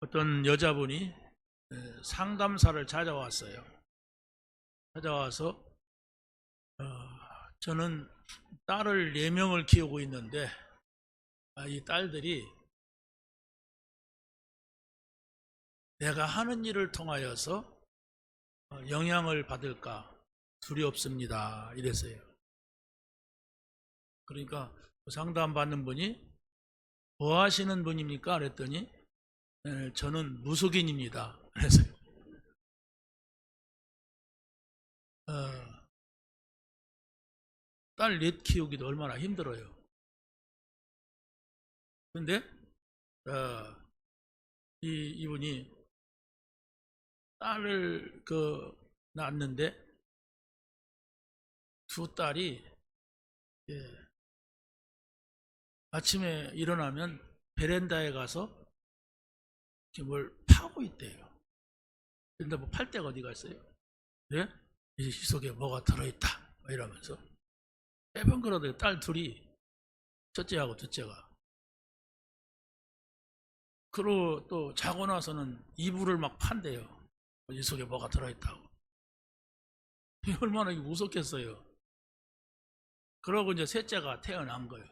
어떤 여자분이 상담사를 찾아왔어요. 찾아와서 저는 딸을 4명을 키우고 있는데 이 딸들이 내가 하는 일을 통하여서 영향을 받을까 두렵습니다. 이랬어요. 그러니까 상담받는 분이 뭐 하시는 분입니까? 그랬더니 저는 무속인입니다. 그래서요. 딸 넷 키우기도 얼마나 힘들어요. 근데 이분이 딸을 낳았는데 두 딸이 아침에 일어나면 베란다에 가서 뭘 파고 있대요. 근데 뭐 팔 데가 어디가 있어요? 네? 이 속에 뭐가 들어있다 이러면서 매번 그러더니 딸 둘이, 첫째하고 둘째가. 그러고 또 자고 나서는 이불을 막 판대요. 이 속에 뭐가 들어있다고. 얼마나 무섭겠어요. 그러고 이제 셋째가 태어난 거예요.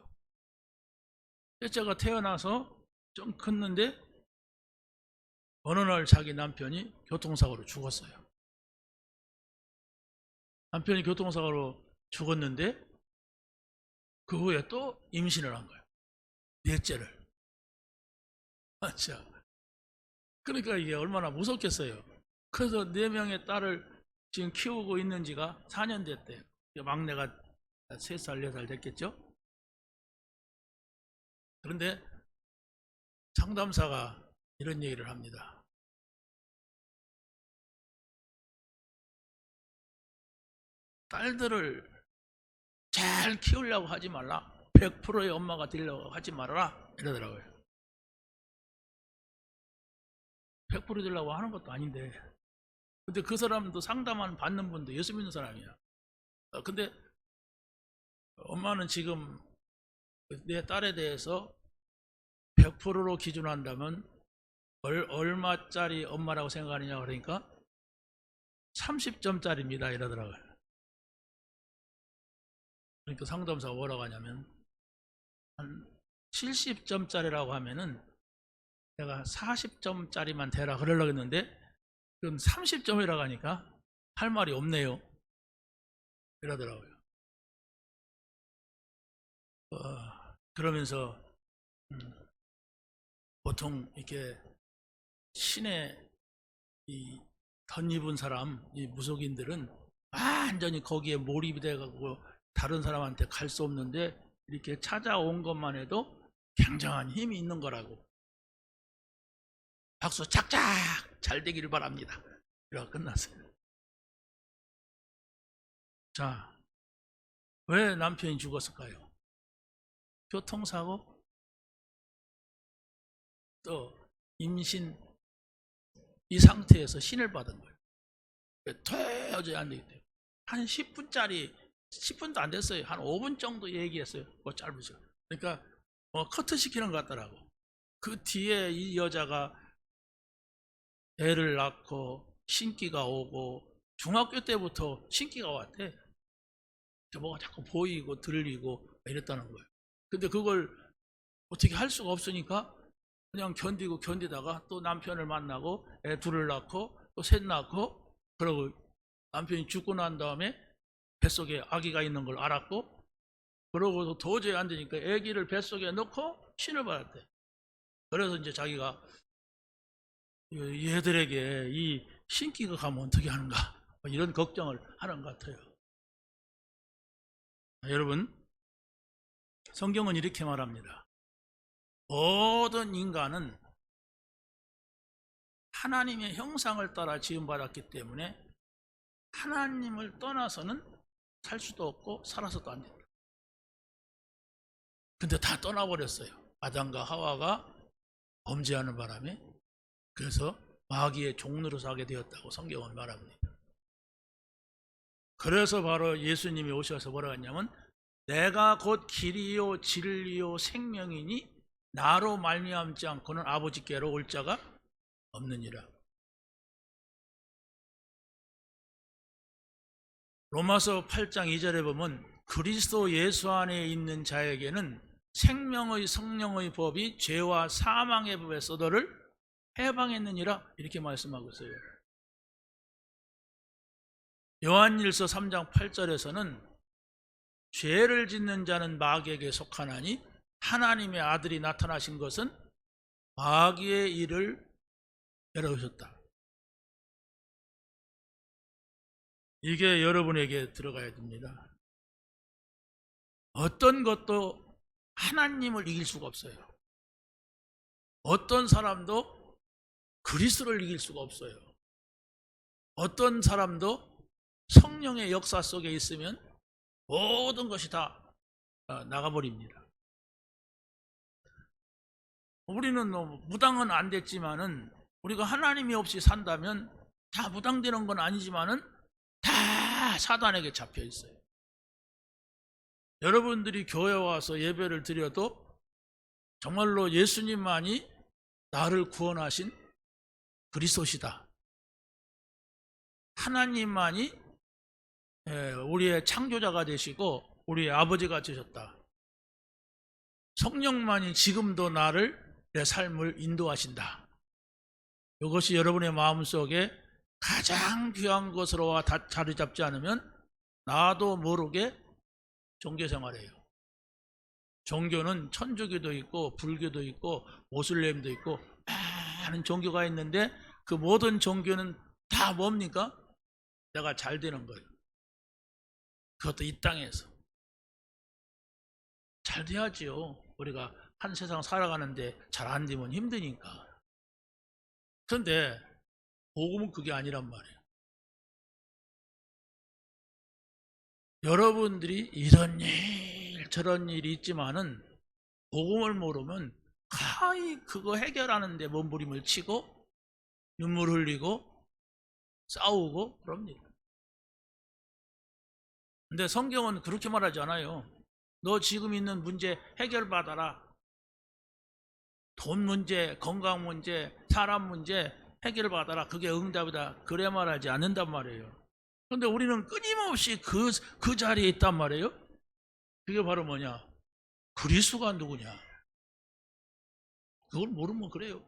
셋째가 태어나서 좀 컸는데 어느 날 자기 남편이 교통사고로 죽었어요. 남편이 교통사고로 죽었는데 그 후에 또 임신을 한 거예요. 넷째를. 자, 그러니까 이게 얼마나 무섭겠어요. 그래서 4명의 딸을 지금 키우고 있는 지가 4년 됐대요. 막내가 3살, 4살 됐겠죠? 그런데 상담사가 이런 얘기를 합니다. 딸들을 잘 키우려고 하지 말라. 100%의 엄마가 되려고 하지 말아라. 이러더라고요. 100% 되려고 하는 것도 아닌데. 근데 그 사람도 상담하는 받는 분도 예수 믿는 사람이야. 근데 엄마는 지금 내 딸에 대해서 100%로 기준한다면 얼마짜리 엄마라고 생각하느냐 그러니까 30점짜리입니다 이러더라고요. 그러니까 상담사가 뭐라고 하냐면 한 70점짜리라고 하면은 내가 40점짜리만 되라 그러려고 했는데 그럼 30점이라고 하니까 할 말이 없네요 이러더라고요. 그러면서 보통 이렇게 신의 이 덧입은 사람, 이 무속인들은 완전히 거기에 몰입이 돼가지고 다른 사람한테 갈 수 없는데 이렇게 찾아온 것만 해도 굉장한 힘이 있는 거라고. 박수 짝짝 잘 되기를 바랍니다. 이러고 끝났어요. 자, 왜 남편이 죽었을까요? 교통사고, 또 임신, 이 상태에서 신을 받은 거예요. 도저히 안 되겠대요. 한 10분짜리, 10분도 안 됐어요. 한 5분 정도 얘기했어요. 뭐 짧으죠. 그러니까 커트 시키는 것 같더라고. 그 뒤에 이 여자가 애를 낳고 신기가 오고 중학교 때부터 신기가 왔대. 뭐가 자꾸 보이고 들리고 이랬다는 거예요. 근데 그걸 어떻게 할 수가 없으니까 그냥 견디다가 또 남편을 만나고 애 둘을 낳고 또 셋 낳고, 그러고 남편이 죽고 난 다음에 뱃속에 아기가 있는 걸 알았고, 그러고 도저히 안 되니까 아기를 뱃속에 넣고 신을 받았대. 그래서 이제 자기가 얘들에게 이 신기가 가면 어떻게 하는가 이런 걱정을 하는 것 같아요. 여러분, 성경은 이렇게 말합니다. 모든 인간은 하나님의 형상을 따라 지음받았기 때문에 하나님을 떠나서는 살 수도 없고 살아서도 안 된다. 근데 다 떠나버렸어요. 아담과 하와가 범죄하는 바람에. 그래서 마귀의 종로로 사게 되었다고 성경은 말합니다. 그래서 바로 예수님이 오셔서 뭐라고 했냐면 내가 곧 길이요 진리요 생명이니 나로 말미암지 않고는 아버지께로 올 자가 없느니라. 로마서 8장 2절에 보면 그리스도 예수 안에 있는 자에게는 생명의 성령의 법이 죄와 사망의 법에서 너를 해방했느니라 이렇게 말씀하고 있어요. 요한일서 3장 8절에서는 죄를 짓는 자는 마귀에게 속하나니 하나님의 아들이 나타나신 것은 마귀의 일을 열어주셨다. 이게 여러분에게 들어가야 됩니다. 어떤 것도 하나님을 이길 수가 없어요. 어떤 사람도 그리스도를 이길 수가 없어요. 어떤 사람도 성령의 역사 속에 있으면 모든 것이 다 나가버립니다. 우리는 무당은 안 됐지만은 우리가 하나님이 없이 산다면 다 무당되는 건 아니지만은 다 사단에게 잡혀 있어요. 여러분들이 교회 와서 예배를 드려도 정말로 예수님만이 나를 구원하신 그리스도시다. 하나님만이 우리의 창조자가 되시고 우리의 아버지가 되셨다. 성령만이 지금도 나를 내 삶을 인도하신다. 이것이 여러분의 마음속에 가장 귀한 것으로 자리 잡지 않으면 나도 모르게 종교생활이에요. 종교는 천주교도 있고 불교도 있고 모슬렘도 있고 많은 종교가 있는데 그 모든 종교는 다 뭡니까? 내가 잘 되는 거예요. 그것도 이 땅에서 잘 돼야지요. 우리가 한 세상 살아가는데 잘 안 되면 힘드니까. 그런데 복음은 그게 아니란 말이에요. 여러분들이 이런 일 저런 일이 있지만은 복음을 모르면 가히 그거 해결하는데 몸부림을 치고 눈물 흘리고 싸우고 그럽니다. 근데 성경은 그렇게 말하지 않아요. 너 지금 있는 문제 해결받아라. 돈 문제, 건강 문제, 사람 문제 해결받아라. 그게 응답이다. 그래 말하지 않는단 말이에요. 그런데 우리는 끊임없이 그 자리에 있단 말이에요. 그게 바로 뭐냐? 그리스도가 누구냐? 그걸 모르면 그래요.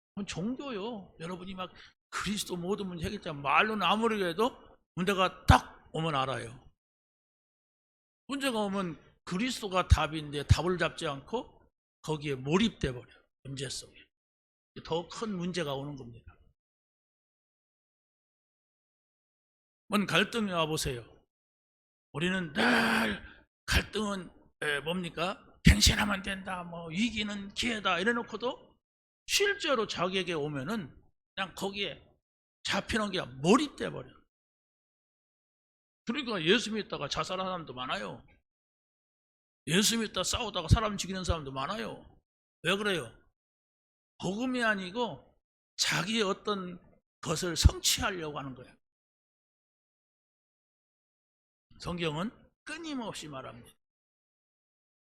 그건 종교요. 여러분이 막 그리스도 모든 문제 해결자 말로는 아무리 해도 문제가 딱 오면 알아요. 문제가 오면 그리스도가 답인데 답을 잡지 않고 거기에 몰입돼 버려요. 문제 속에. 더 큰 문제가 오는 겁니다. 뭔 갈등이 와보세요. 우리는 늘 갈등은 뭡니까? 갱신하면 된다, 뭐 위기는 기회다 이래놓고도 실제로 자기에게 오면은 그냥 거기에 잡히는 게 몰입돼 버려. 그러니까 예수 믿다가 자살하는 사람도 많아요. 예수 믿다 싸우다가 사람 죽이는 사람도 많아요. 왜 그래요? 복음이 아니고 자기의 어떤 것을 성취하려고 하는 거예요. 성경은 끊임없이 말합니다.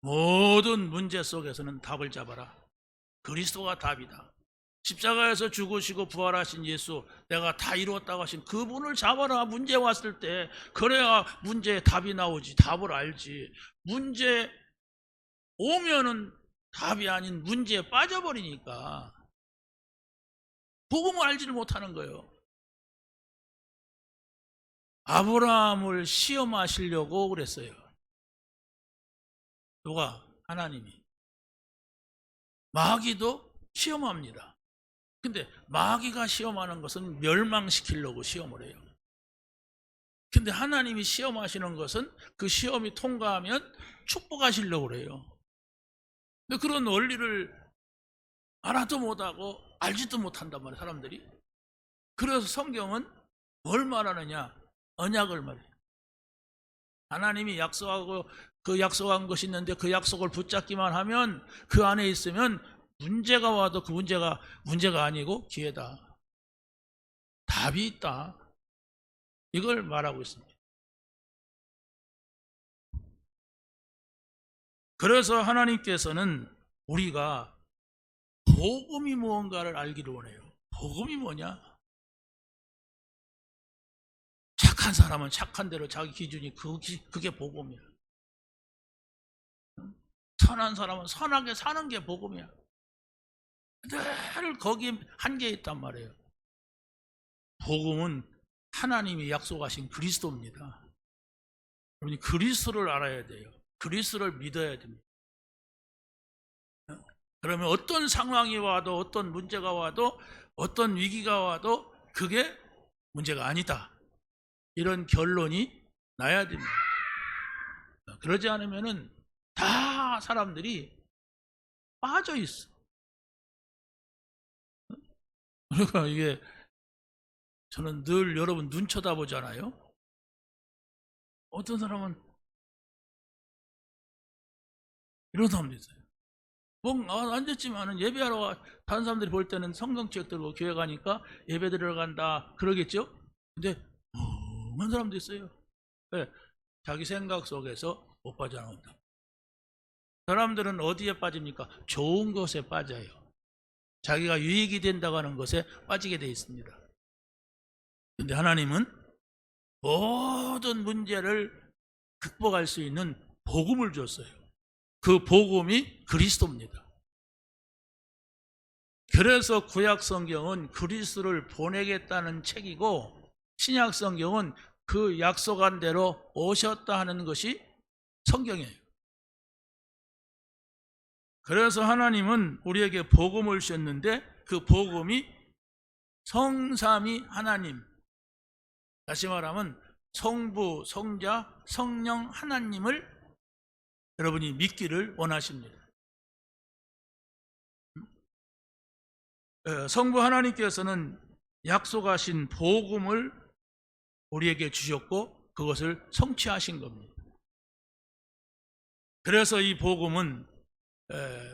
모든 문제 속에서는 답을 잡아라. 그리스도가 답이다. 십자가에서 죽으시고 부활하신 예수, 내가 다 이루었다고 하신 그분을 잡아라. 문제 왔을 때 그래야 문제에 답이 나오지. 답을 알지. 문제 오면은 답이 아닌 문제에 빠져버리니까 복음을 알지를 못하는 거예요. 아브라함을 시험하시려고 그랬어요. 누가? 하나님이. 마귀도 시험합니다. 근데 마귀가 시험하는 것은 멸망시키려고 시험을 해요. 근데 하나님이 시험하시는 것은 그 시험이 통과하면 축복하시려고 그래요. 근데 그런 원리를 알아도 못하고 알지도 못한단 말이에요, 사람들이. 그래서 성경은 뭘 말하느냐? 언약을 말해요. 하나님이 약속하고 그 약속한 것이 있는데 그 약속을 붙잡기만 하면 그 안에 있으면 문제가 와도 그 문제가 아니고 기회다. 답이 있다. 이걸 말하고 있습니다. 그래서 하나님께서는 우리가 복음이 무언가를 알기를 원해요. 복음이 뭐냐? 착한 사람은 착한 대로 자기 기준이 그게 복음이야. 선한 사람은 선하게 사는 게 복음이야. 늘 거기에 한계에 있단 말이에요. 복음은 하나님이 약속하신 그리스도입니다. 여러분이 그리스도를 알아야 돼요. 그리스도를 믿어야 됩니다. 그러면 어떤 상황이 와도, 어떤 문제가 와도, 어떤 위기가 와도 그게 문제가 아니다, 이런 결론이 나야 됩니다. 그러지 않으면은 다 사람들이 빠져 있어. 그러니까 이게 저는 늘 여러분 눈 쳐다보잖아요. 어떤 사람은 이런 사람도 있어요. 앉았지만은 예배하러 다른 사람들이 볼 때는 성경책 들고 교회 가니까 예배 드리러 간다 그러겠죠. 근데 멍한 사람도 있어요. 네, 자기 생각 속에서 못 빠져나온다. 사람들은 어디에 빠집니까? 좋은 것에 빠져요. 자기가 유익이 된다고 하는 것에 빠지게 되어 있습니다. 그런데 하나님은 모든 문제를 극복할 수 있는 복음을 줬어요. 그 복음이 그리스도입니다. 그래서 구약 성경은 그리스도를 보내겠다는 책이고, 신약 성경은 그 약속한 대로 오셨다 하는 것이 성경이에요. 그래서 하나님은 우리에게 복음을 주셨는데, 그 복음이 성삼위 하나님, 다시 말하면 성부, 성자, 성령 하나님을 여러분이 믿기를 원하십니다. 성부 하나님께서는 약속하신 복음을 우리에게 주셨고 그것을 성취하신 겁니다. 그래서 이 복음은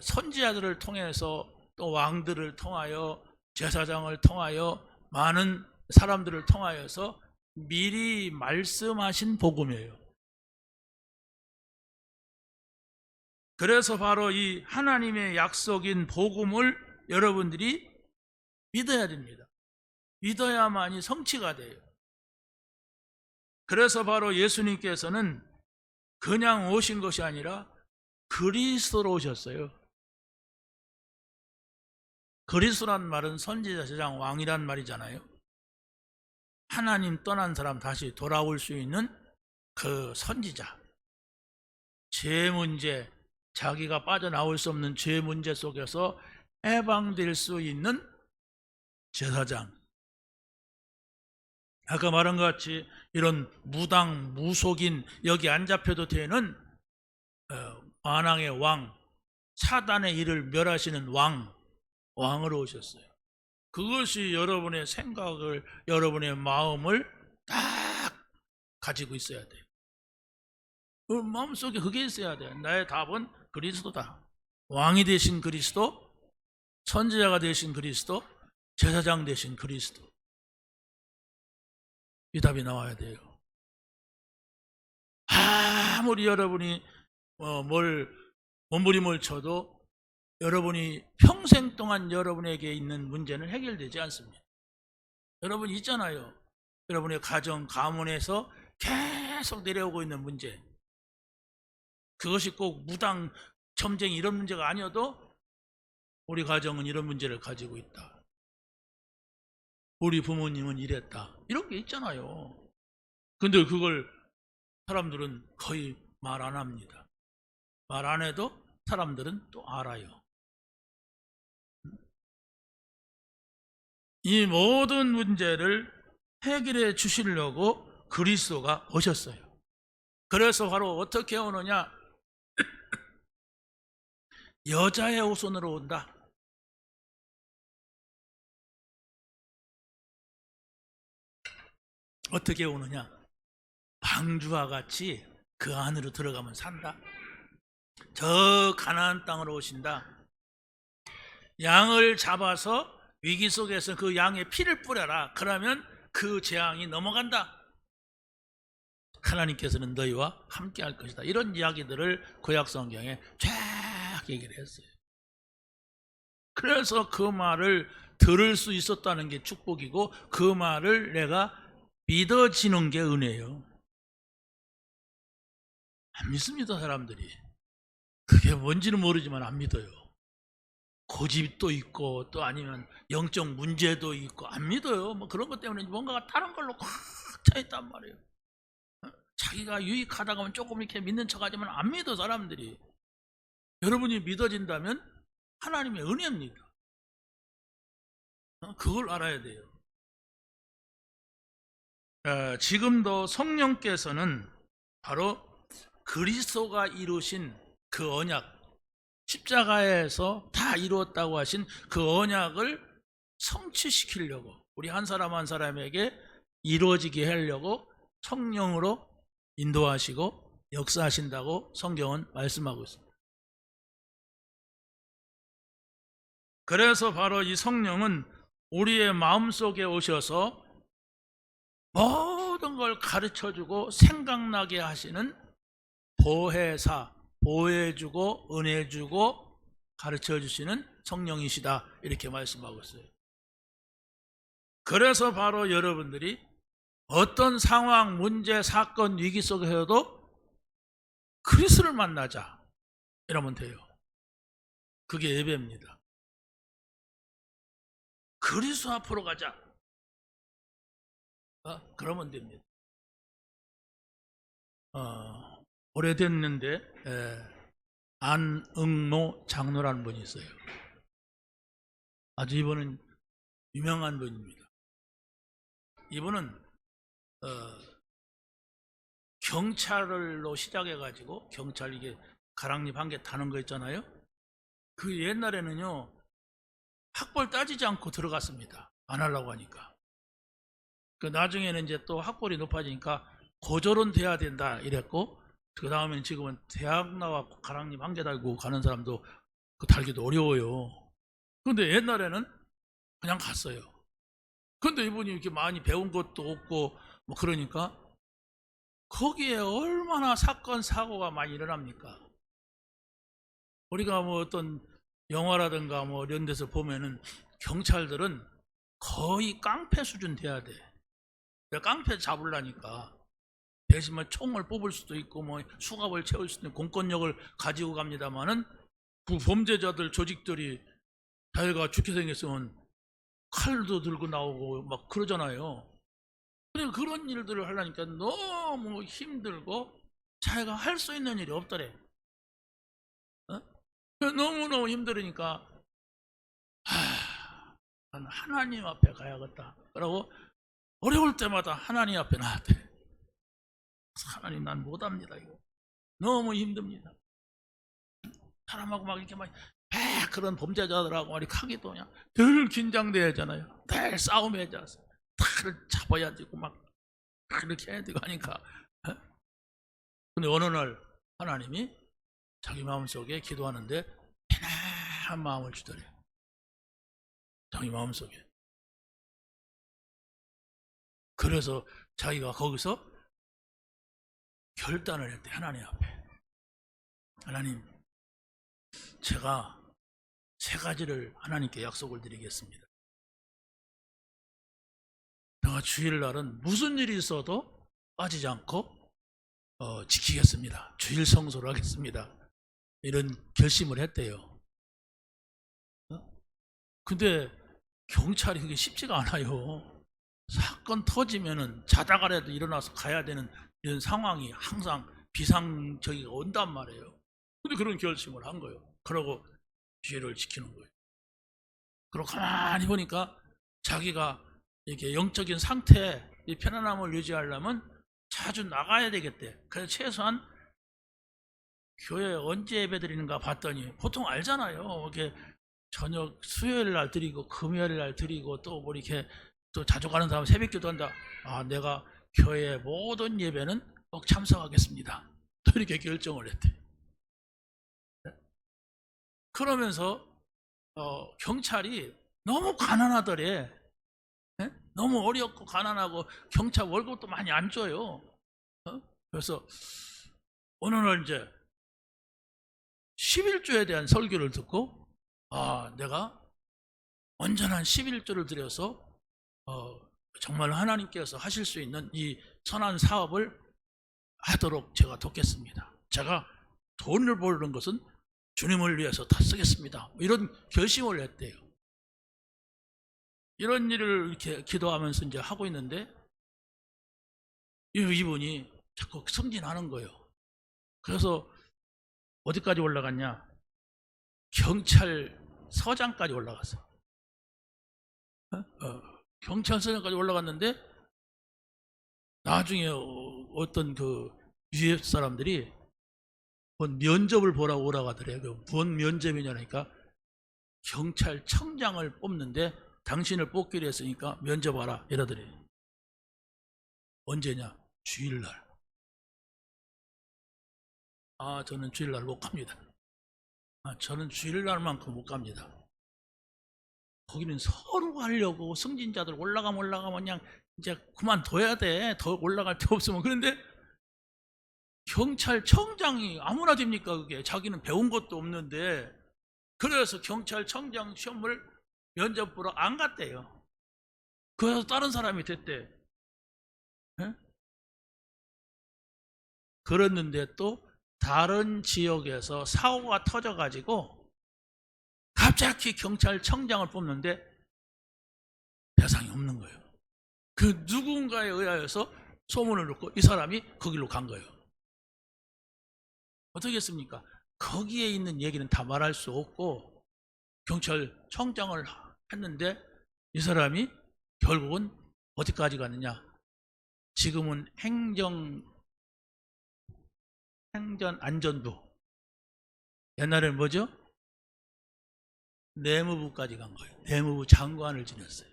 선지자들을 통해서, 또 왕들을 통하여, 제사장을 통하여, 많은 사람들을 통하여서 미리 말씀하신 복음이에요. 그래서 바로 이 하나님의 약속인 복음을 여러분들이 믿어야 됩니다. 믿어야만이 성취가 돼요. 그래서 바로 예수님께서는 그냥 오신 것이 아니라 그리스도로 오셨어요. 그리스도란 말은 선지자, 제사장, 왕이란 말이잖아요. 하나님 떠난 사람 다시 돌아올 수 있는 그 선지자. 죄 문제, 자기가 빠져나올 수 없는 죄 문제 속에서 해방될 수 있는 제사장. 아까 말한 것 같이 이런 무당, 무속인, 여기 안 잡혀도 되는 만왕의 왕, 사단의 일을 멸하시는 왕으로 오셨어요. 그것이 여러분의 생각을, 여러분의 마음을 딱 가지고 있어야 돼요. 그 마음속에 그게 있어야 돼요. 나의 답은 그리스도다. 왕이 되신 그리스도, 선지자가 되신 그리스도, 제사장 되신 그리스도. 이 답이 나와야 돼요. 아무리 여러분이 몸부림을 쳐도 여러분이 평생 동안 여러분에게 있는 문제는 해결되지 않습니다. 여러분 있잖아요. 여러분의 가정, 가문에서 계속 내려오고 있는 문제. 그것이 꼭 무당, 점쟁이 이런 문제가 아니어도 우리 가정은 이런 문제를 가지고 있다. 우리 부모님은 이랬다. 이런 게 있잖아요. 근데 그걸 사람들은 거의 말 안 합니다. 말 안 해도 사람들은 또 알아요. 이 모든 문제를 해결해 주시려고 그리스도가 오셨어요. 그래서 바로 어떻게 오느냐? 여자의 후손으로 온다. 어떻게 오느냐? 방주와 같이 그 안으로 들어가면 산다. 저 가나안 땅으로 오신다. 양을 잡아서 위기 속에서 그 양의 피를 뿌려라. 그러면 그 재앙이 넘어간다. 하나님께서는 너희와 함께 할 것이다. 이런 이야기들을 구약 성경에 쫙 얘기를 했어요. 그래서 그 말을 들을 수 있었다는 게 축복이고 그 말을 내가 믿어지는 게 은혜예요. 안 믿습니다, 사람들이. 그게 뭔지는 모르지만 안 믿어요. 고집도 있고 또 아니면 영적 문제도 있고 안 믿어요. 뭐 그런 것 때문에 뭔가가 다른 걸로 꽉 차 있단 말이에요. 자기가 유익하다가 하면 조금 이렇게 믿는 척하지만 안 믿어, 사람들이. 여러분이 믿어진다면 하나님의 은혜입니다. 그걸 알아야 돼요. 지금도 성령께서는 바로 그리스도가 이루신 그 언약, 십자가에서 다 이루었다고 하신 그 언약을 성취시키려고 우리 한 사람 한 사람에게 이루어지게 하려고 성령으로 인도하시고 역사하신다고 성경은 말씀하고 있습니다. 그래서 바로 이 성령은 우리의 마음속에 오셔서 모든 걸 가르쳐주고 생각나게 하시는 보혜사, 보혜주고 은혜주고 가르쳐주시는 성령이시다, 이렇게 말씀하고 있어요. 그래서 바로 여러분들이 어떤 상황, 문제, 사건, 위기 속에서도 그리스도를 만나자 이러면 돼요. 그게 예배입니다. 그리스도 앞으로 가자. 그러면 됩니다. 오래됐는데 안응노 장로라는 분이 있어요. 아주 이분은 유명한 분입니다. 이분은 경찰로 시작해가지고 경찰 이게 가랑잎 한 개 타는 거 있잖아요. 그 옛날에는요 학벌 따지지 않고 들어갔습니다. 안 하려고 하니까. 그 나중에는 이제 또 학벌이 높아지니까 고졸은 돼야 된다 이랬고, 그 다음엔 지금은 대학 나와서 가랑잎 한 개 달고 가는 사람도 그 달기도 어려워요. 근데 옛날에는 그냥 갔어요. 근데 이분이 이렇게 많이 배운 것도 없고 뭐 그러니까 거기에 얼마나 사건 사고가 많이 일어납니까? 우리가 뭐 어떤 영화라든가 뭐 이런 데서 보면은 경찰들은 거의 깡패 수준 돼야 돼. 깡패 잡으려니까 대신 뭐 총을 뽑을 수도 있고 뭐 수갑을 채울 수도 있고 공권력을 가지고 갑니다만은 그 범죄자들 조직들이 자기가 죽게 생겼으면 칼도 들고 나오고 막 그러잖아요. 그러니까 그런 일들을 하려니까 너무 힘들고 자기가 할 수 있는 일이 없더래. 너무너무 힘들으니까 난 하나님 앞에 가야겠다. 그러고 어려울 때마다 하나님 앞에 나한테 하나님 난 못합니다. 이거 너무 힘듭니다. 사람하고 막 이렇게 막 그런 범죄자들하고 이렇게 하기도 그냥 늘 긴장돼야 하잖아요. 늘 싸움해야 하잖아요. 다를 잡아야 되고 막 그렇게 해야 되고 하니까. 근데 어느 날 하나님이 자기 마음속에 기도하는데 편안한 마음을 주더래. 자기 마음속에. 그래서 자기가 거기서 결단을 했대. 하나님 앞에. 하나님, 제가 세 가지를 하나님께 약속을 드리겠습니다. 내가 주일날은 무슨 일이 있어도 빠지지 않고 지키겠습니다. 주일 성소를 하겠습니다. 이런 결심을 했대요. 근데 경찰이 그게 쉽지가 않아요. 사건 터지면은 자다가라도 일어나서 가야 되는 이런 상황이 항상 비상적이가 온단 말이에요. 근데 그런 결심을 한 거예요. 그러고 주일을 지키는 거예요. 그리고 가만히 보니까 자기가 이렇게 영적인 상태에 이 편안함을 유지하려면 자주 나가야 되겠대. 그래서 최소한 교회 언제 예배 드리는가 봤더니 보통 알잖아요. 이렇게 저녁 수요일 날 드리고 금요일 날 드리고 또 뭐 이렇게 또 자주 가는 사람 새벽기도 한다. 내가 교회 모든 예배는 꼭 참석하겠습니다. 또 이렇게 결정을 했대. 그러면서 경찰이 너무 가난하더래. 너무 어렵고 가난하고 경찰 월급도 많이 안 줘요. 그래서 어느 날 이제 11조에 대한 설교를 듣고 내가 온전한 11조를 들여서 정말 하나님께서 하실 수 있는 이 선한 사업을 하도록 제가 돕겠습니다. 제가 돈을 벌는 것은 주님을 위해서 다 쓰겠습니다. 이런 결심을 했대요. 이런 일을 이렇게 기도하면서 이제 하고 있는데 이분이 자꾸 승진하는 거예요. 그래서 어디까지 올라갔냐? 경찰서장까지 올라갔어. 경찰서장까지 올라갔는데 나중에 어떤 그 유해 사람들이 뭔 면접을 보라고 오라고 하더래요. 뭔 면접이냐니까 경찰청장을 뽑는데 당신을 뽑기로 했으니까 면접하라 이러더래요. 언제냐? 주일날. 저는 주일날 못 갑니다. 저는 주일날만큼 못 갑니다. 거기는 서로 가려고 승진자들 올라가면 그냥 이제 그만둬야 돼. 더 올라갈 데 없으면. 그런데 경찰청장이 아무나 됩니까? 그게 자기는 배운 것도 없는데. 그래서 경찰청장 시험을 면접 보러 안 갔대요. 그래서 다른 사람이 됐대. 네? 그랬는데 또 다른 지역에서 사고가 터져가지고 갑자기 경찰청장을 뽑는데 대상이 없는 거예요. 그 누군가에 의하여서 소문을 듣고 이 사람이 거기로 간 거예요. 어떻게 했습니까? 거기에 있는 얘기는 다 말할 수 없고 경찰청장을 했는데 이 사람이 결국은 어디까지 갔느냐? 지금은 행전안전부, 옛날에는 뭐죠? 내무부까지 간 거예요. 내무부 장관을 지냈어요.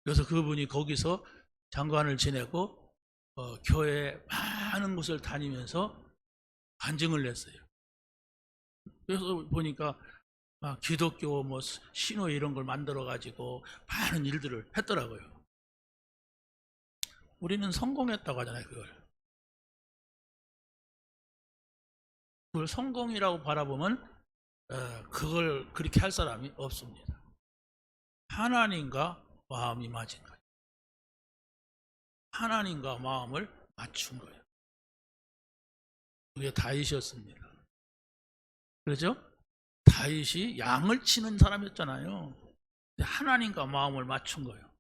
그래서 그분이 거기서 장관을 지내고 교회 많은 곳을 다니면서 간증을 냈어요. 그래서 보니까 기독교 뭐 신호 이런 걸 만들어 가지고 많은 일들을 했더라고요. 우리는 성공했다고 하잖아요. 그걸 성공이라고 바라보면 그걸 그렇게 할 사람이 없습니다. 하나님과 마음이 맞은 거예요. 하나님과 마음을 맞춘 거예요. 그게 다윗이었습니다. 그렇죠? 다윗이 양을 치는 사람이었잖아요. 근데 하나님과 마음을 맞춘 거예요.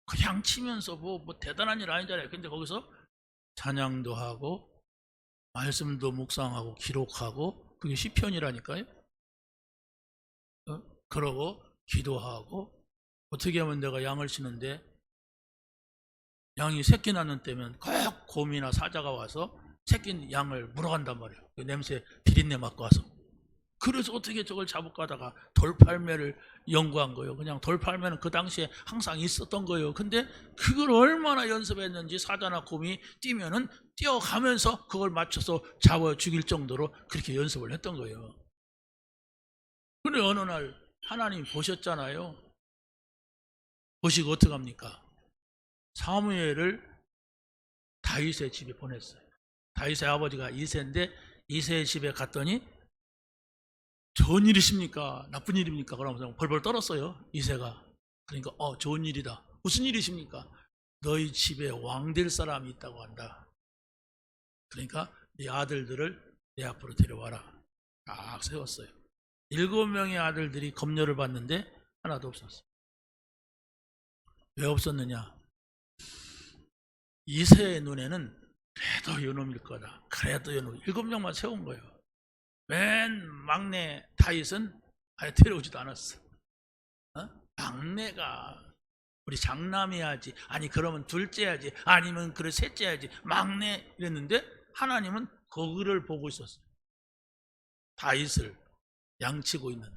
그냥 치면서 뭐 대단한 일 아니잖아요. 근데 거기서 찬양도 하고 말씀도 묵상하고 기록하고 그게 시편이라니까요. 그러고 기도하고 어떻게 하면 내가 양을 치는데 양이 새끼 낳는 때면 꼭 곰이나 사자가 와서 새끼 양을 물어간단 말이에요. 그 냄새 비린내 맡고 와서. 그래서 어떻게 저걸 잡을까 하다가 돌팔매를 연구한 거예요. 그냥 돌팔매는 그 당시에 항상 있었던 거예요. 근데 그걸 얼마나 연습했는지 사자나 곰이 뛰면은 뛰어가면서 그걸 맞춰서 잡아 죽일 정도로 그렇게 연습을 했던 거예요. 근데 어느 날 하나님 보셨잖아요. 보시고 어떻게 합니까? 사무엘을 다윗의 집에 보냈어요. 다윗의 아버지가 이새인데 이새의 집에 갔더니 좋은 일이십니까? 나쁜 일입니까? 그러면서 벌벌 떨었어요. 이새가. 그러니까 좋은 일이다. 무슨 일이십니까? 너희 집에 왕 될 사람이 있다고 한다. 그러니까 네 아들들을 내 앞으로 데려와라. 딱 세웠어요. 7명의 아들들이 검열을 받는데 하나도 없었어요. 왜 없었느냐? 이새의 눈에는 그래도 요놈일 거다. 그래도 요놈. 7명만 세운 거예요. 맨 막내 다윗은 아예 데려오지도 않았어. 막내가 우리 장남이 해야지. 아니 그러면 둘째 해야지. 아니면 그래 셋째 해야지. 막내 이랬는데 하나님은 거기를 보고 있었어요. 다윗을 양치고 있는.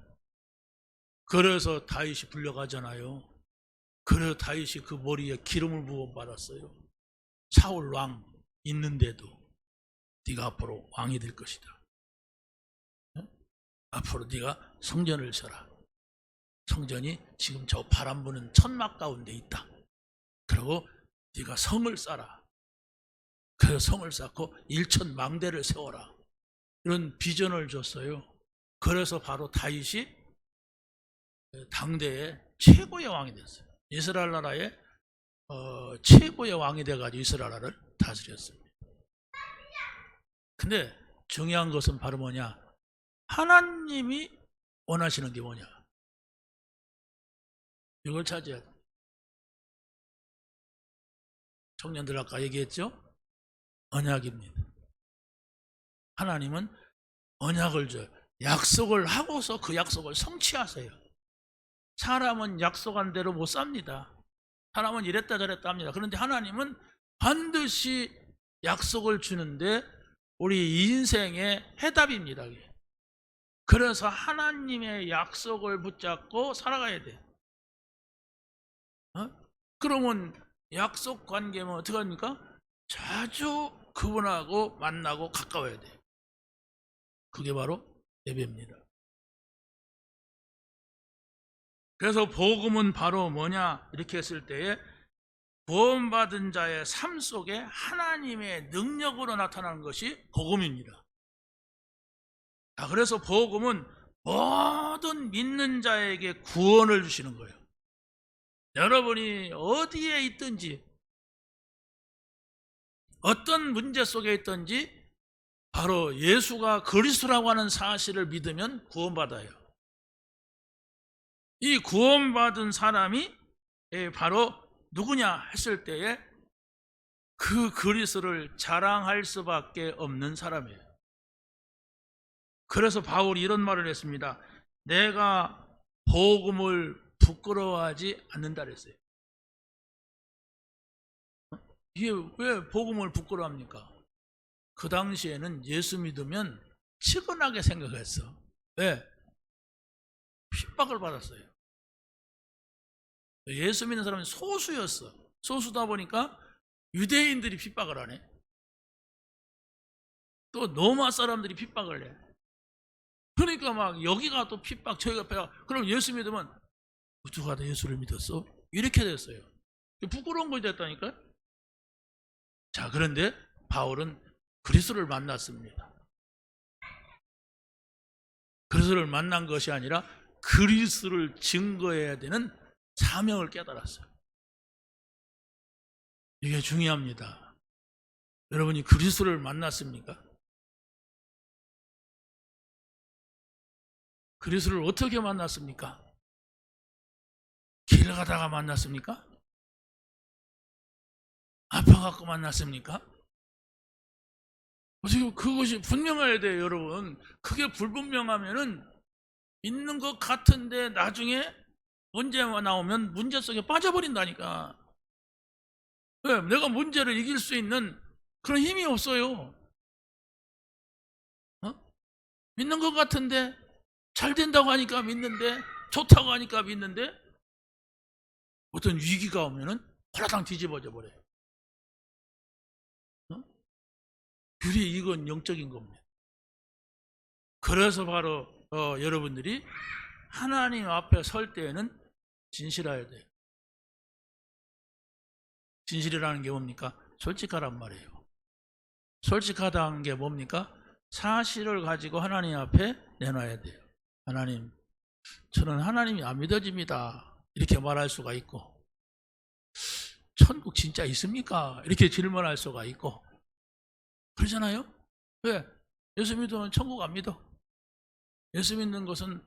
그래서 다윗이 불려가잖아요. 그래서 다윗이 그 머리에 기름을 부어 받았어요. 사울 왕 있는데도 네가 앞으로 왕이 될 것이다. 앞으로 네가 성전을 쳐라. 성전이 지금 저 바람 부는 천막 가운데 있다. 그리고 네가 성을 쌓아라. 그 성을 쌓고 1,000망대를 세워라. 이런 비전을 줬어요. 그래서 바로 다윗이 당대의 최고의 왕이 됐어요. 이스라엘 나라의 최고의 왕이 돼가지고 이스라엘 나라를 다스렸습니다. 근데 중요한 것은 바로 뭐냐? 하나님이 원하시는 게 뭐냐? 이걸 찾아야 돼. 청년들 아까 얘기했죠? 언약입니다. 하나님은 언약을 줘요. 약속을 하고서 그 약속을 성취하세요. 사람은 약속한 대로 못 삽니다. 사람은 이랬다 저랬다 합니다. 그런데 하나님은 반드시 약속을 주는데 우리 인생의 해답입니다. 그래서 하나님의 약속을 붙잡고 살아가야 돼. 그러면 약속 관계면 어떻게 합니까? 자주 그분하고 만나고 가까워야 돼. 그게 바로 예배입니다. 그래서 복음은 바로 뭐냐 이렇게 했을 때에 구원받은 자의 삶 속에 하나님의 능력으로 나타나는 것이 복음입니다. 그래서 복음은 모든 믿는 자에게 구원을 주시는 거예요. 여러분이 어디에 있든지 어떤 문제 속에 있든지 바로 예수가 그리스도라고 하는 사실을 믿으면 구원받아요. 이 구원받은 사람이 바로 누구냐 했을 때에 그 그리스도를 자랑할 수밖에 없는 사람이에요. 그래서 바울이 이런 말을 했습니다. 내가 복음을 부끄러워하지 않는다 그랬어요. 이게 왜 복음을 부끄러워합니까? 그 당시에는 예수 믿으면 측은하게 생각했어. 왜? 핍박을 받았어요. 예수 믿는 사람은 소수였어. 소수다 보니까 유대인들이 핍박을 하네. 또 로마 사람들이 핍박을 해. 그러니까 막 여기가 또 핍박, 저기가 핍박. 그럼 예수 믿으면 누가 다 예수를 믿었어? 이렇게 됐어요. 부끄러운 것이 됐다니까요. 자, 그런데 바울은 그리스도를 만났습니다. 그리스도를 만난 것이 아니라 그리스도를 증거해야 되는 사명을 깨달았어요. 이게 중요합니다. 여러분이 그리스도를 만났습니까? 그리스도를 어떻게 만났습니까? 길 가다가 만났습니까? 아파갖고 만났습니까? 지금 그것이 분명해야 돼요, 여러분. 그게 불분명하면은 있는 것 같은데 나중에 문제가 나오면 문제 속에 빠져버린다니까. 왜? 내가 문제를 이길 수 있는 그런 힘이 없어요. 믿는 것 같은데 잘 된다고 하니까 믿는데 좋다고 하니까 믿는데 어떤 위기가 오면은 홀라당 뒤집어져 버려요. 그래, 이건 영적인 겁니다. 그래서 바로 여러분들이 하나님 앞에 설 때에는 진실해야 돼요. 진실이라는 게 뭡니까? 솔직하란 말이에요. 솔직하다는 게 뭡니까? 사실을 가지고 하나님 앞에 내놔야 돼요. 하나님, 저는 하나님이 안 믿어집니다. 이렇게 말할 수가 있고, 천국 진짜 있습니까? 이렇게 질문할 수가 있고, 그러잖아요? 왜? 예수 믿으면 천국 안 믿어. 예수 믿는 것은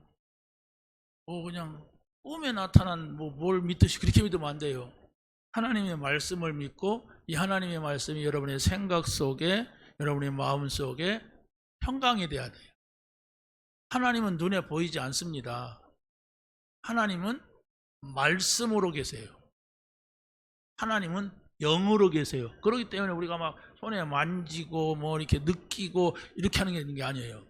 그냥 꿈에 나타난 뭘 믿듯이 그렇게 믿으면 안 돼요. 하나님의 말씀을 믿고 이 하나님의 말씀이 여러분의 생각 속에, 여러분의 마음 속에 평강이 돼야 돼요. 하나님은 눈에 보이지 않습니다. 하나님은 말씀으로 계세요. 하나님은 영으로 계세요. 그렇기 때문에 우리가 막 손에 만지고 뭐 이렇게 느끼고 이렇게 하는 게 아니에요.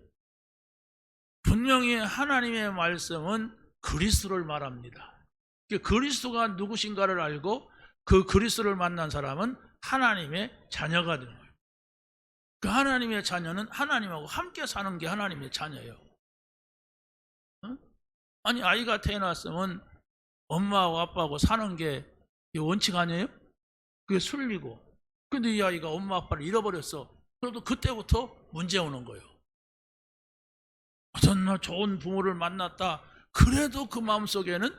분명히 하나님의 말씀은 그리스도를 말합니다. 그리스도가 누구신가를 알고 그 그리스도를 만난 사람은 하나님의 자녀가 되는 거예요. 그 하나님의 자녀는 하나님하고 함께 사는 게 하나님의 자녀예요. 아니, 아이가 태어났으면 엄마하고 아빠하고 사는 게 원칙 아니에요? 그게 순리고. 근데 이 아이가 엄마 아빠를 잃어버렸어. 그래도 그때부터 문제 오는 거예요. 어떤 날 좋은 부모를 만났다. 그래도 그 마음속에는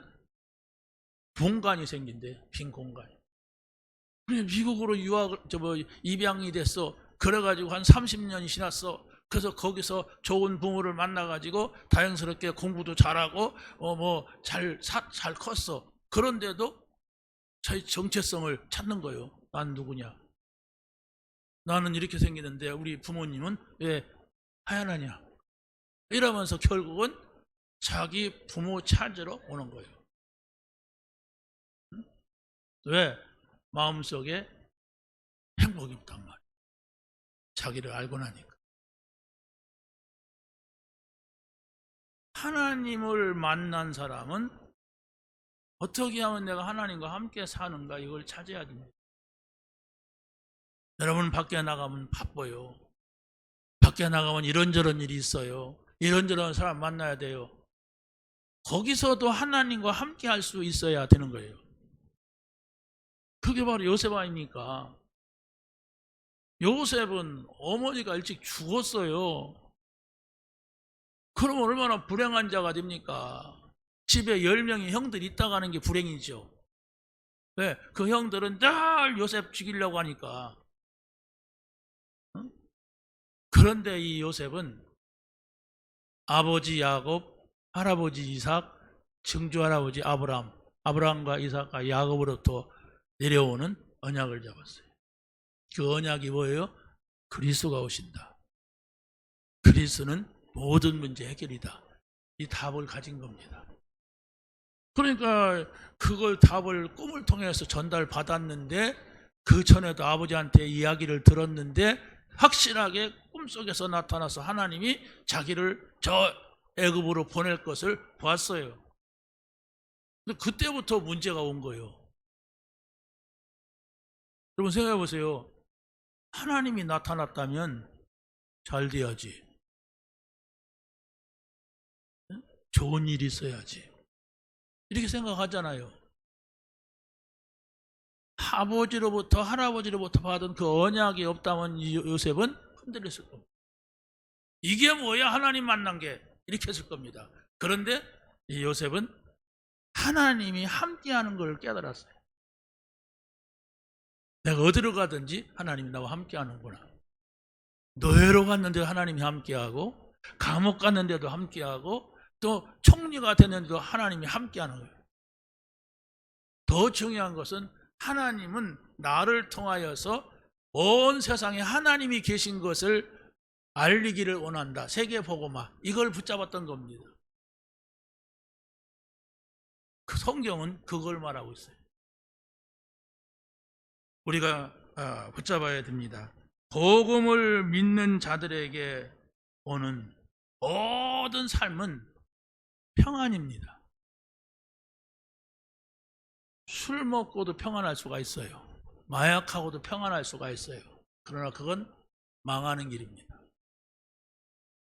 공간이 생긴대. 빈 공간이. 그래 미국으로 입양이 됐어. 그래가지고 한 30년이 지났어. 그래서 거기서 좋은 부모를 만나가지고 다행스럽게 공부도 잘하고 잘 컸어. 그런데도 자기 정체성을 찾는 거예요. 난 누구냐? 나는 이렇게 생기는데 우리 부모님은 왜 하얀하냐? 이러면서 결국은 자기 부모 찾으러 오는 거예요. 왜? 마음속에 행복이 없단 말이에요. 자기를 알고 나니까. 하나님을 만난 사람은 어떻게 하면 내가 하나님과 함께 사는가 이걸 찾아야 됩니다. 여러분 밖에 나가면 바빠요. 밖에 나가면 이런저런 일이 있어요. 이런저런 사람 만나야 돼요. 거기서도 하나님과 함께 할 수 있어야 되는 거예요. 그게 바로 요셉 아닙니까? 요셉은 어머니가 일찍 죽었어요. 그럼 얼마나 불행한 자가 됩니까? 집에 10명의 형들이 있다가 하는 게 불행이죠. 왜? 그 형들은 늘 요셉 죽이려고 하니까. 그런데 이 요셉은 아버지 야곱, 할아버지 이삭, 증조할아버지 아브라함과 이삭과 야곱으로부터 내려오는 언약을 잡았어요. 그 언약이 뭐예요? 그리스도가 오신다. 그리스도는 모든 문제 해결이다. 이 답을 가진 겁니다. 그러니까 그걸 답을 꿈을 통해서 전달받았는데 그 전에도 아버지한테 이야기를 들었는데 확실하게 꿈속에서 나타나서 하나님이 자기를 저 애굽으로 보낼 것을 보았어요. 근데 그때부터 문제가 온 거예요. 여러분 생각해 보세요. 하나님이 나타났다면 잘 돼야지. 좋은 일이 있어야지. 이렇게 생각하잖아요. 아버지로부터 할아버지로부터 받은 그 언약이 없다면 요셉은 흔들렸을 겁니다. 이게 뭐야 하나님 만난 게 이렇게 했을 겁니다. 그런데 이 요셉은 하나님이 함께하는 걸 깨달았어요. 내가 어디로 가든지 하나님이 나와 함께하는구나. 노예로 갔는데도 하나님이 함께하고 감옥 갔는데도 함께하고 또 총리가 됐는데도 하나님이 함께하는 거예요. 더 중요한 것은 하나님은 나를 통하여서 온 세상에 하나님이 계신 것을 알리기를 원한다. 세계복음화 이걸 붙잡았던 겁니다. 그 성경은 그걸 말하고 있어요. 우리가 붙잡아야 됩니다. 복음을 믿는 자들에게 오는 모든 삶은 평안입니다. 술 먹고도 평안할 수가 있어요. 마약하고도 평안할 수가 있어요. 그러나 그건 망하는 길입니다.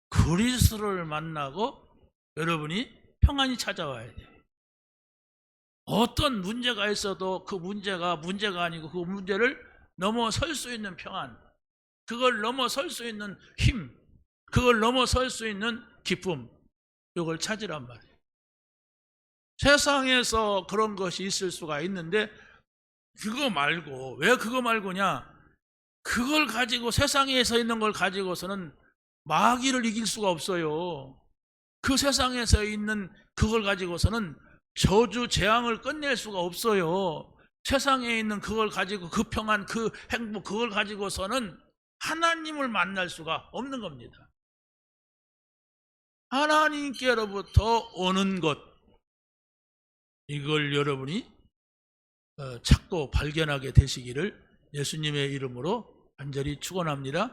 그리스도를 만나고 여러분이 평안이 찾아와야 돼요. 어떤 문제가 있어도 그 문제가 아니고 그 문제를 넘어설 수 있는 평안, 그걸 넘어설 수 있는 힘, 그걸 넘어설 수 있는 기쁨, 이걸 찾으란 말이에요. 세상에서 그런 것이 있을 수가 있는데 그거 말고, 왜 그거 말고냐? 그걸 가지고 세상에서 있는 걸 가지고서는 마귀를 이길 수가 없어요. 그 세상에서 있는 그걸 가지고서는 저주 재앙을 끝낼 수가 없어요. 세상에 있는 그걸 가지고 그 평안, 그 행복, 그걸 가지고서는 하나님을 만날 수가 없는 겁니다. 하나님께로부터 오는 것, 이걸 여러분이 찾고 발견하게 되시기를 예수님의 이름으로 간절히 축원합니다.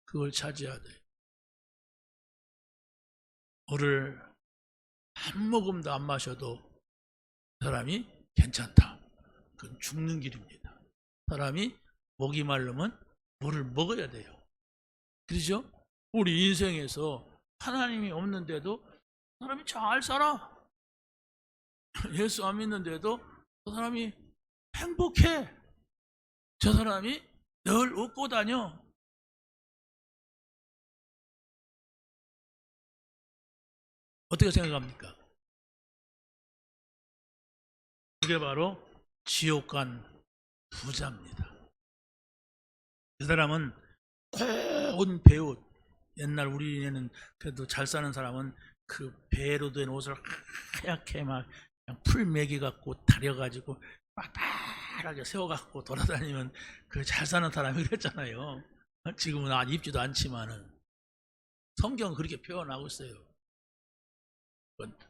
그걸 찾아야 돼요. 물을 한 모금도 안 마셔도 사람이 괜찮다. 그건 죽는 길입니다. 사람이 목이 마르면 물을 먹어야 돼요. 그렇죠? 우리 인생에서 하나님이 없는데도 사람이 잘 살아. 예수 안 믿는데도 저 사람이 행복해. 저 사람이 늘 웃고 다녀. 어떻게 생각합니까? 그게 바로 지옥 간 부자입니다. 그 사람은 고운 배옷, 옛날 우리는 그래도 잘 사는 사람은 그 배로 된 옷을 하얗게 막 그냥 풀 매기 갖고 다려가지고 빳빳하게 세워갖고 돌아다니면 그 잘 사는 사람이 그랬잖아요. 지금은 입지도 않지만은 성경은 그렇게 표현하고 있어요.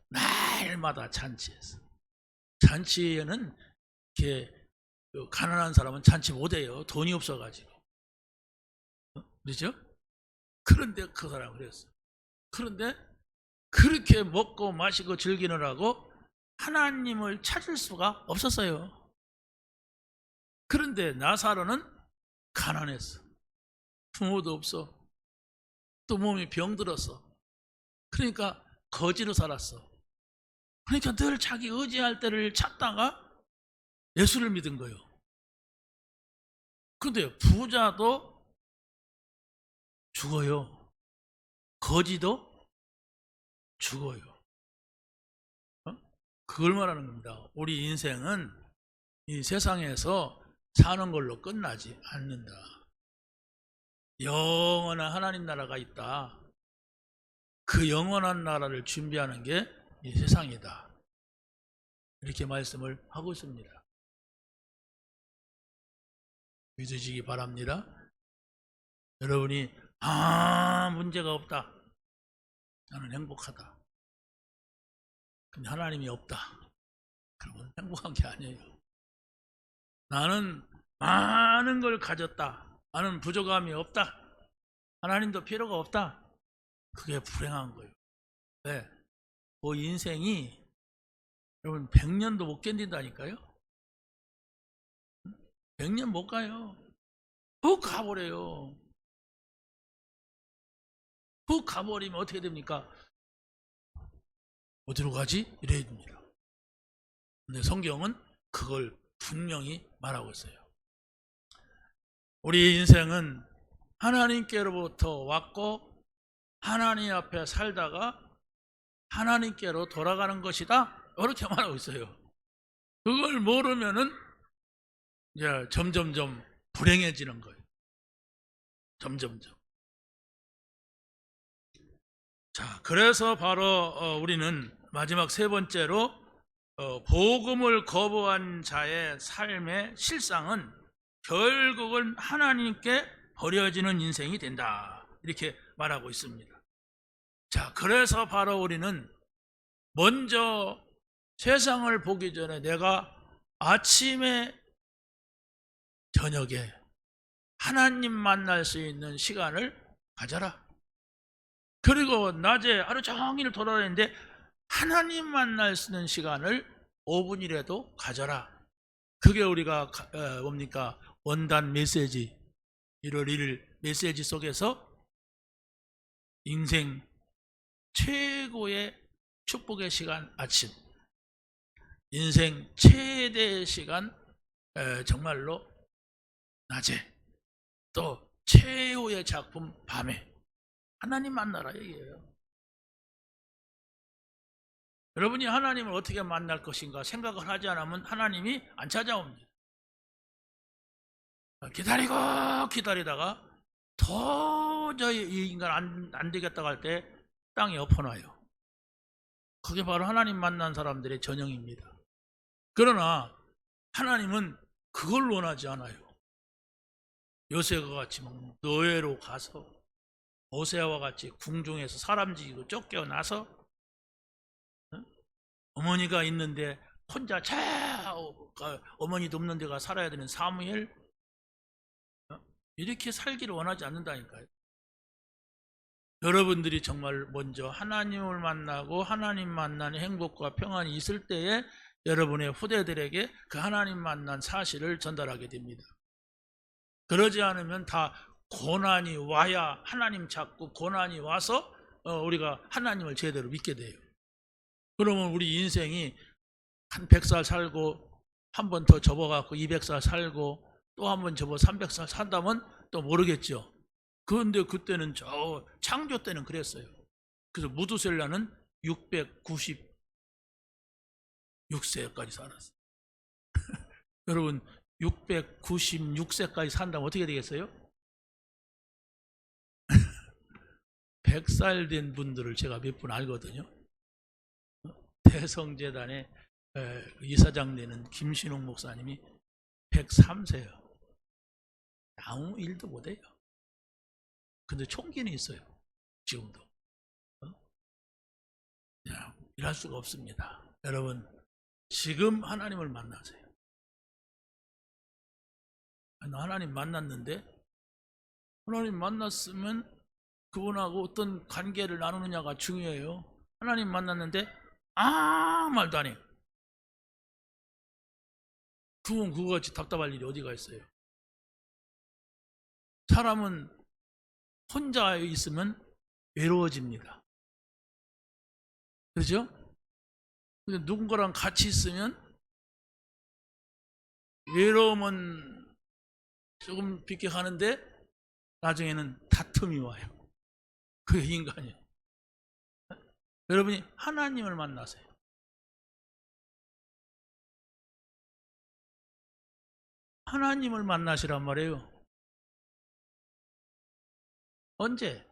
날마다 잔치에서. 잔치에는 이렇게 가난한 사람은 잔치 못해요. 돈이 없어가지고. 그렇죠? 그런데 그 사람은 그랬어요. 그런데 그렇게 먹고 마시고 즐기느라고 하나님을 찾을 수가 없었어요. 그런데 나사로는 가난했어. 부모도 없어. 또 몸이 병들었어. 그러니까 거지로 살았어. 그러니까 늘 자기 의지할 때를 찾다가 예수를 믿은 거예요. 그런데 부자도 죽어요. 거지도 죽어요. 그걸 말하는 겁니다. 우리 인생은 이 세상에서 사는 걸로 끝나지 않는다. 영원한 하나님 나라가 있다. 그 영원한 나라를 준비하는 게 이 세상이다. 이렇게 말씀을 하고 있습니다. 믿으시기 바랍니다. 여러분이 문제가 없다. 나는 행복하다. 근데 하나님이 없다. 그러면 행복한 게 아니에요. 나는 많은 걸 가졌다. 나는 부족함이 없다. 하나님도 필요가 없다. 그게 불행한 거예요. 왜? 그 인생이 여러분 100년도 못 견딘다니까요. 100년 못 가요. 훅 가버려요. 훅 가버리면 어떻게 됩니까? 어디로 가지? 이래야 됩니다. 근데 성경은 그걸 분명히 말하고 있어요. 우리 인생은 하나님께로부터 왔고 하나님 앞에 살다가 하나님께로 돌아가는 것이다. 이렇게 말하고 있어요. 그걸 모르면은 이제 점점점 불행해지는 거예요. 점점점. 자, 그래서 바로 우리는 마지막 세 번째로 복음을 거부한 자의 삶의 실상은 결국은 하나님께 버려지는 인생이 된다. 이렇게 말하고 있습니다. 자, 그래서 바로 우리는 먼저 세상을 보기 전에 내가 아침에 저녁에 하나님 만날 수 있는 시간을 가져라. 그리고 낮에 하루 종일 돌아다니는데 하나님 만날 수 있는 시간을 5분이라도 가져라. 그게 우리가 뭡니까? 원단 메시지 1월 1일 메시지 속에서 인생 최고의 축복의 시간 아침, 인생 최대의 시간 정말로 낮에, 또 최후의 작품 밤에 하나님 만나라 얘기해요. 여러분이 하나님을 어떻게 만날 것인가 생각을 하지 않으면 하나님이 안 찾아옵니다. 기다리다가 도저히 이 인간 안 되겠다고 할 때 땅에 엎어놔요. 그게 바로 하나님 만난 사람들의 전형입니다. 그러나 하나님은 그걸 원하지 않아요. 요새와 같이 노예로 가서 모세와 같이 궁중에서 사람 지기고 쫓겨나서 어머니가 있는데 혼자 어머니도 없는 데가 살아야 되는 사무엘, 이렇게 살기를 원하지 않는다니까요. 여러분들이 정말 먼저 하나님을 만나고 하나님 만나는 행복과 평안이 있을 때에 여러분의 후대들에게 그 하나님 만난 사실을 전달하게 됩니다. 그러지 않으면 다 고난이 와야 하나님 찾고 고난이 와서 우리가 하나님을 제대로 믿게 돼요. 그러면 우리 인생이 한 100살 살고 한 번 더 접어갖고 200살 살고 또 한 번 접어 300살 산다면 또 모르겠죠. 그런데 그때는 저 창조 때는 그랬어요. 그래서 무두셀라는 696세까지 살았어요. 여러분 696세까지 산다면 어떻게 되겠어요? 100살 된 분들을 제가 몇 분 알거든요. 대성재단의 이사장 되는 김신홍 목사님이 103세예요. 아무 일도 못해요. 근데 총기는 있어요. 지금도. 일할 수가 없습니다. 여러분, 지금 하나님을 만나세요. 하나님 만났는데, 하나님 만났으면 그분하고 어떤 관계를 나누느냐가 중요해요. 하나님 만났는데 아무 말도 안 해요. 그건 그거같이 답답할 일이 어디가 있어요. 사람은 혼자 있으면 외로워집니다. 그렇죠? 근데 누군가랑 같이 있으면 외로움은 조금 비게 가는데 나중에는 다툼이 와요. 그게 인간이에요. 여러분이 하나님을 만나세요. 하나님을 만나시란 말이에요. 언제?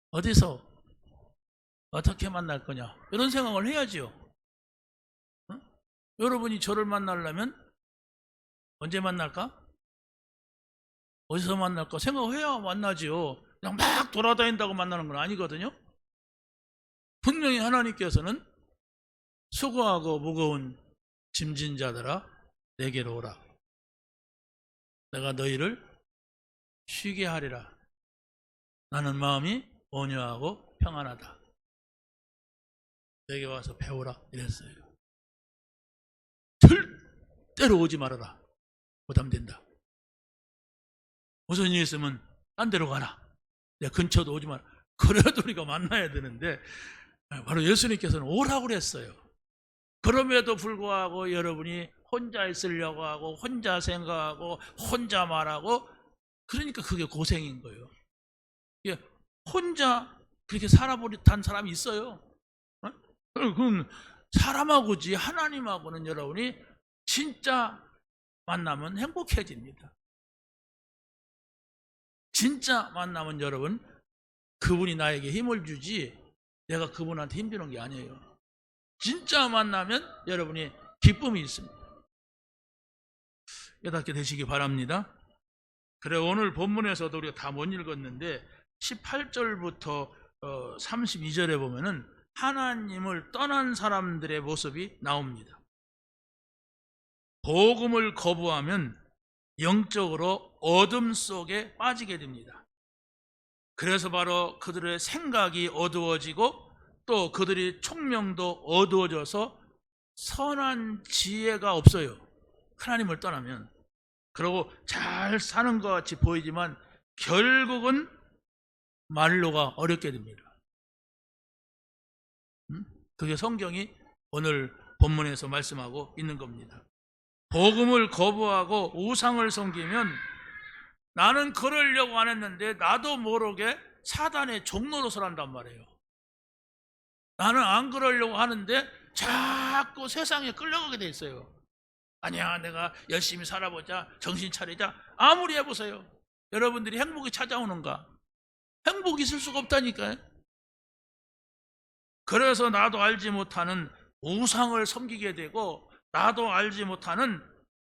어디서? 어떻게 만날 거냐? 이런 생각을 해야지요. 여러분이 저를 만나려면 언제 만날까? 어디서 만날까? 생각해야 만나지요. 그냥 막 돌아다닌다고 만나는 건 아니거든요. 분명히 하나님께서는 수고하고 무거운 짐진 자들아 내게로 오라. 내가 너희를 쉬게 하리라. 나는 마음이 온유하고 평안하다. 내게 와서 배우라 이랬어요. 절대로 오지 말아라. 부담된다. 무슨 일 있으면 딴 데로 가라. 내 근처도 오지 마라. 그래도 우리가 만나야 되는데 바로 예수님께서는 오라고 그랬어요. 그럼에도 불구하고 여러분이 혼자 있으려고 하고 혼자 생각하고 혼자 말하고 그러니까 그게 고생인 거예요. 혼자 그렇게 살아버린 사람이 있어요. 그건 사람하고지 하나님하고는 여러분이 진짜 만나면 행복해집니다. 진짜 만나면 여러분 그분이 나에게 힘을 주지 내가 그분한테 힘주는 게 아니에요. 진짜 만나면 여러분이 기쁨이 있습니다. 깨닫게 되시기 바랍니다. 그래 오늘 본문에서도 우리가 다 못 읽었는데 18절부터 32절에 보면은 하나님을 떠난 사람들의 모습이 나옵니다. 복음을 거부하면 영적으로 어둠 속에 빠지게 됩니다. 그래서 바로 그들의 생각이 어두워지고 또 그들의 총명도 어두워져서 선한 지혜가 없어요. 하나님을 떠나면. 그리고 잘 사는 것 같이 보이지만 결국은 말로가 어렵게 됩니다. 그게 성경이 오늘 본문에서 말씀하고 있는 겁니다. 복음을 거부하고 우상을 섬기면 나는 그러려고 안 했는데 나도 모르게 사단의 종노릇을 한단 말이에요. 나는 안 그러려고 하는데 자꾸 세상에 끌려가게 돼 있어요. 아니야 내가 열심히 살아보자 정신 차리자. 아무리 해보세요. 여러분들이 행복이 찾아오는가? 행복이 있을 수가 없다니까요. 그래서 나도 알지 못하는 우상을 섬기게 되고 나도 알지 못하는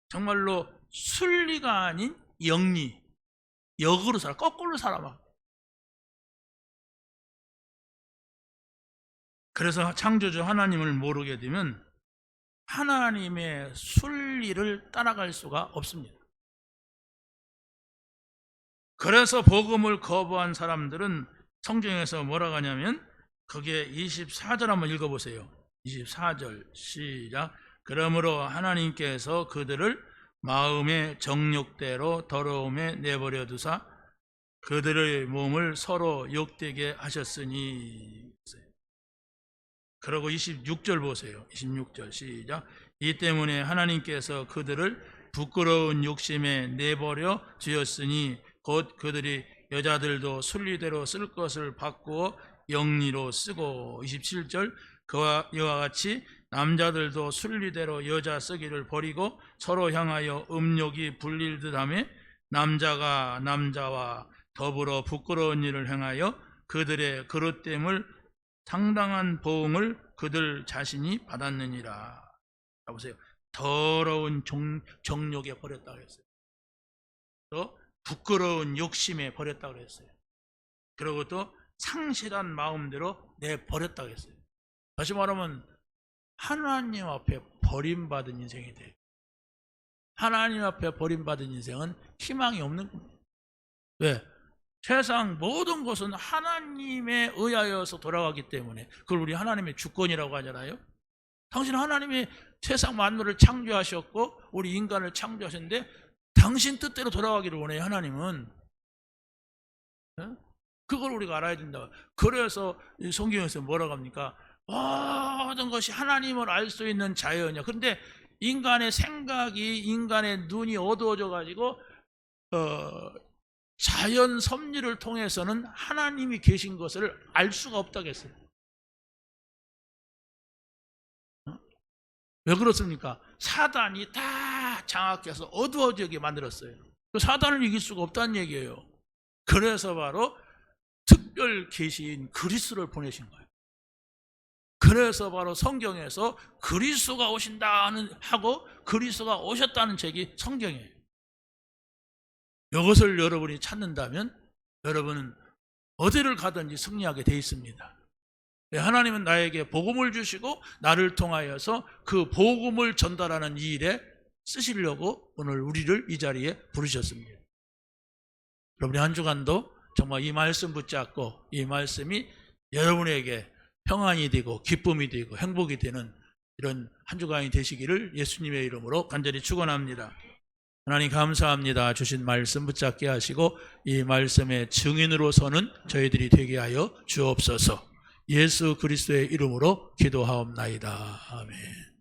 정말로 순리가 아닌 영리, 역으로 살아, 거꾸로 살아봐. 그래서 창조주 하나님을 모르게 되면 하나님의 순리를 따라갈 수가 없습니다. 그래서 복음을 거부한 사람들은 성경에서 뭐라고 하냐면 그게 24절 한번 읽어보세요. 24절 시작. 그러므로 하나님께서 그들을 마음의 정욕대로 더러움에 내버려 두사 그들의 몸을 서로 욕되게 하셨으니. 그리고 26절 보세요. 26절 시작. 이 때문에 하나님께서 그들을 부끄러운 욕심에 내버려 두었으니 곧 그들이 여자들도 순리대로 쓸 것을 바꾸어 영리로 쓰고. 27절. 그와 이와 같이 남자들도 순리대로 여자 쓰기를 버리고 서로 향하여 음욕이 불릴 듯하며 남자가 남자와 더불어 부끄러운 일을 행하여 그들의 그릇됨을 상당한 보응을 그들 자신이 받았느니라. 자 보세요. 더러운 정욕에 버렸다고 했어요. 또 부끄러운 욕심에 버렸다고 했어요. 그리고 또 상실한 마음대로 내버렸다고 했어요. 다시 말하면 하나님 앞에 버림받은 인생이 돼요. 하나님 앞에 버림받은 인생은 희망이 없는 겁니다. 왜? 세상 모든 것은 하나님에 의하여서 돌아가기 때문에 그걸 우리 하나님의 주권이라고 하잖아요. 당신 하나님이 세상 만물을 창조하셨고 우리 인간을 창조하셨는데 당신 뜻대로 돌아가기를 원해요. 하나님은. 그걸 우리가 알아야 된다. 그래서 성경에서 뭐라고 합니까? 모든 것이 하나님을 알 수 있는 자연이야. 그런데 인간의 생각이, 인간의 눈이 어두워져 가지고 자연 섭리를 통해서는 하나님이 계신 것을 알 수가 없다고 했어요. 왜 그렇습니까? 사단이 다 장악해서 어두워지게 만들었어요. 사단을 이길 수가 없다는 얘기예요. 그래서 바로 특별 계시인 그리스도를 보내신 거예요. 그래서 바로 성경에서 그리스도가 오신다는 하고 그리스도가 오셨다는 책이 성경이에요. 이것을 여러분이 찾는다면 여러분은 어디를 가든지 승리하게 돼 있습니다. 하나님은 나에게 복음을 주시고 나를 통하여서 그 복음을 전달하는 이 일에 쓰시려고 오늘 우리를 이 자리에 부르셨습니다. 여러분이 한 주간도 정말 이 말씀 붙잡고 이 말씀이 여러분에게 평안이 되고 기쁨이 되고 행복이 되는 이런 한 주간이 되시기를 예수님의 이름으로 간절히 축원합니다. 하나님 감사합니다. 주신 말씀 붙잡게 하시고 이 말씀의 증인으로 서는 저희들이 되게 하여 주옵소서. 예수 그리스도의 이름으로 기도하옵나이다. 아멘.